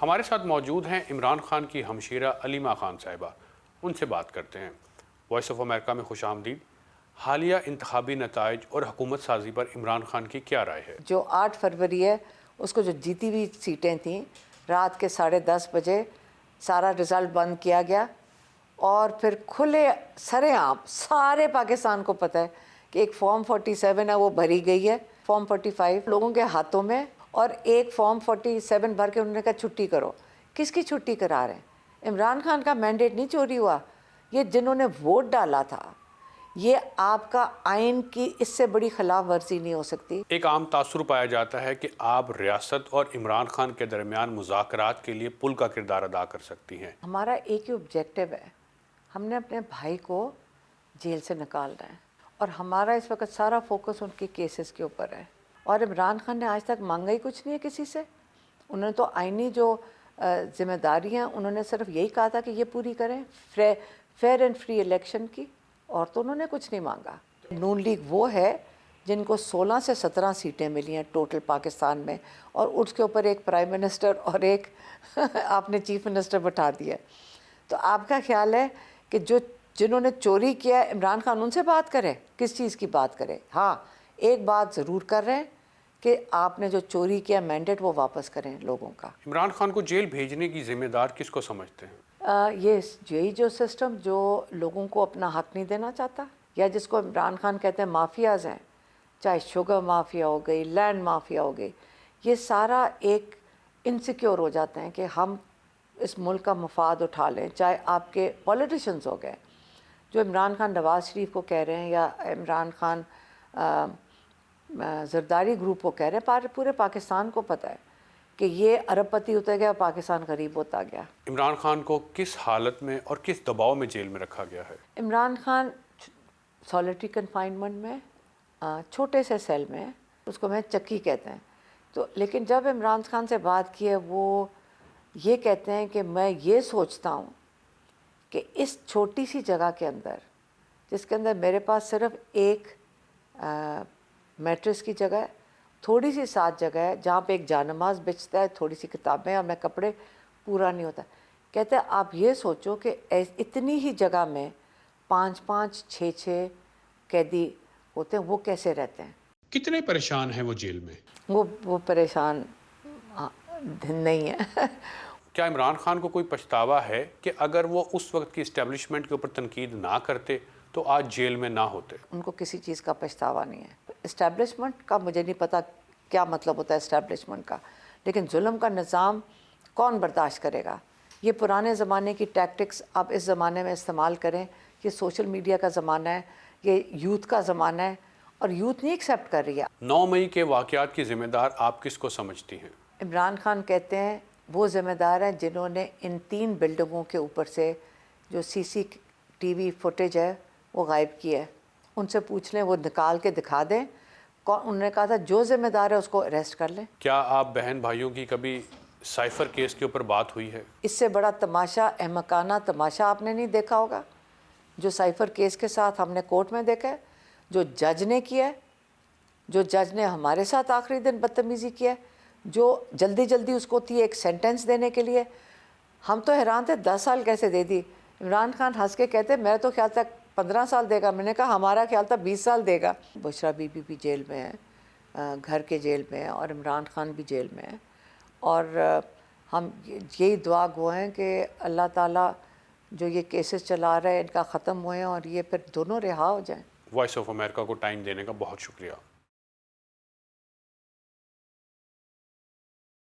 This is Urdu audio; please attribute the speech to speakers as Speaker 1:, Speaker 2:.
Speaker 1: ہمارے ساتھ موجود ہیں عمران خان کی ہمشیرہ علیمہ خان صاحبہ، ان سے بات کرتے ہیں۔ وائس آف امریکہ میں خوش آمدید۔ حالیہ انتخابی نتائج اور حکومت سازی پر عمران خان کی کیا رائے ہے؟
Speaker 2: جو 8 فروری ہے اس کو جو جیتی ہوئی سیٹیں تھیں، رات کے 10:30 بجے سارا رزلٹ بند کیا گیا، اور پھر کھلے سرے عام سارے پاکستان کو پتہ ہے کہ ایک فارم 47 ہے وہ بھری گئی ہے، فارم 45 لوگوں کے ہاتھوں میں، اور ایک فارم 47 بھر کے انہوں نے کہا چھٹی کرو۔ کس کی چھٹی کرا رہے ہیں؟ عمران خان کا مینڈیٹ نہیں چوری ہوا، یہ جنہوں نے ووٹ ڈالا تھا، یہ آپ کا آئین کی اس سے بڑی خلاف ورزی نہیں ہو سکتی۔
Speaker 1: ایک عام تاثر پایا جاتا ہے کہ آپ ریاست اور عمران خان کے درمیان مذاکرات کے لیے پل کا کردار ادا کر سکتی ہیں۔
Speaker 2: ہمارا ایک ہی آبجیکٹو ہے، ہم نے اپنے بھائی کو جیل سے نکالنا ہے، اور ہمارا اس وقت سارا فوکس ان کے کیسز کے اوپر ہے۔ اور عمران خان نے آج تک مانگا ہی کچھ نہیں ہے کسی سے، انہوں نے تو آئینی جو ذمہ داری ہیں انہوں نے صرف یہی کہا تھا کہ یہ پوری کریں، فیئر اینڈ فری الیکشن کی، اور تو انہوں نے کچھ نہیں مانگا۔ نون لیگ وہ ہے جن کو 16 سے 17 سیٹیں ملی ہیں ٹوٹل پاکستان میں، اور اس کے اوپر ایک پرائم منسٹر اور ایک آپ نے چیف منسٹر بٹھا دیا۔ تو آپ کا خیال ہے کہ جنہوں نے چوری کیا ہے عمران خان ان سے بات کرے؟ کس چیز کی بات کرے؟ ہاں ایک بات ضرور کر رہے ہیں کہ آپ نے جو چوری کیا مینڈیٹ وہ واپس کریں لوگوں کا۔
Speaker 1: عمران خان کو جیل بھیجنے کی ذمہ دار کس کو سمجھتے ہیں؟
Speaker 2: یہی جو سسٹم جو لوگوں کو اپنا حق نہیں دینا چاہتا، یا جس کو عمران خان کہتے ہیں مافیاز ہیں، چاہے شوگر مافیا ہو گئی، لینڈ مافیا ہو گئی، یہ سارا ایک انسیکیور ہو جاتے ہیں کہ ہم اس ملک کا مفاد اٹھا لیں، چاہے آپ کے پولیٹیشنز ہو گئے جو عمران خان نواز شریف کو کہہ رہے ہیں، یا عمران خان زرداری گروپ کو کہہ رہے ہیں، پورے پاکستان کو پتہ ہے کہ یہ ارب پتی ہوتا گیا، پاکستان غریب ہوتا گیا۔
Speaker 1: عمران خان کو کس حالت میں اور کس دباؤ میں جیل میں رکھا گیا ہے؟
Speaker 2: عمران خان سالیٹری کنفائنمنٹ میں، چھوٹے سے سیل میں، اس کو میں چکی کہتے ہیں۔ تو لیکن جب عمران خان سے بات کی ہے وہ یہ کہتے ہیں کہ میں یہ سوچتا ہوں کہ اس چھوٹی سی جگہ کے اندر، جس کے اندر میرے پاس صرف ایک میٹرس کی جگہ ہے، تھوڑی سی ساتھ جگہ ہے جہاں پہ ایک جانماز بچتا ہے، تھوڑی سی کتابیں اور میں کپڑے، پورا نہیں ہوتا۔ کہتے ہیں آپ یہ سوچو کہ اتنی ہی جگہ میں 5-5 6-6 قیدی ہوتے ہیں، وہ کیسے رہتے ہیں؟
Speaker 1: کتنے پریشان ہیں وہ جیل میں؟
Speaker 2: وہ پریشان نہیں ہے۔
Speaker 1: کیا عمران خان کو کوئی پچھتاوا ہے کہ اگر وہ اس وقت کی اسٹیبلشمنٹ کے اوپر تنقید نہ کرتے تو آج جیل میں نہ ہوتے؟
Speaker 2: ان کو کسی چیز کا پچھتاوا نہیں ہے۔ اسٹیبلشمنٹ کا مجھے نہیں پتہ کیا مطلب ہوتا ہے اسٹیبلشمنٹ کا، لیکن ظلم کا نظام کون برداشت کرے گا؟ یہ پرانے زمانے کی ٹیکٹکس آپ اس زمانے میں استعمال کریں، یہ سوشل میڈیا کا زمانہ ہے، یہ یوتھ کا زمانہ ہے، اور یوتھ نہیں ایکسیپٹ کر رہی ہے۔
Speaker 1: 9 مئی کے واقعات کی ذمہ دار آپ کس کو سمجھتی ہیں؟
Speaker 2: عمران خان کہتے ہیں وہ ذمہ دار ہیں جنہوں نے ان 3 بلڈنگوں کے اوپر سے جو CCTV فوٹیج ہے وہ غائب کی ہے۔ ان سے پوچھ لیں، وہ نکال کے دکھا دیں۔ انہوں نے کہا تھا جو ذمہ دار ہے اس کو اریسٹ کر لیں۔
Speaker 1: کیا آپ بہن بھائیوں کی کبھی سائفر کیس کے اوپر بات ہوئی ہے؟
Speaker 2: اس سے بڑا تماشا، احمقانہ تماشا آپ نے نہیں دیکھا ہوگا جو سائفر کیس کے ساتھ ہم نے کورٹ میں دیکھا ہے، جو جج نے کیا ہے، جو جج نے ہمارے ساتھ آخری دن بدتمیزی کیا ہے، جو جلدی جلدی اس کو تھی ایک سینٹنس دینے کے لیے۔ ہم تو حیران تھے 10 سال کیسے دے دی۔ عمران خان ہنس کے کہتے میں تو خیال تک 15 سال دے گا، میں نے کہا ہمارا خیال تھا 20 سال دے گا۔ بشرا بی بی بھی جیل میں ہے، گھر کے جیل میں ہے، اور عمران خان بھی جیل میں ہے، اور ہم یہی دعا گو ہیں کہ اللہ تعالیٰ جو یہ کیسز چلا رہا ہے ان کا ختم ہوئے اور یہ پھر دونوں رہا ہو جائیں۔
Speaker 1: وائس آف امریکہ کو ٹائم دینے کا بہت شکریہ۔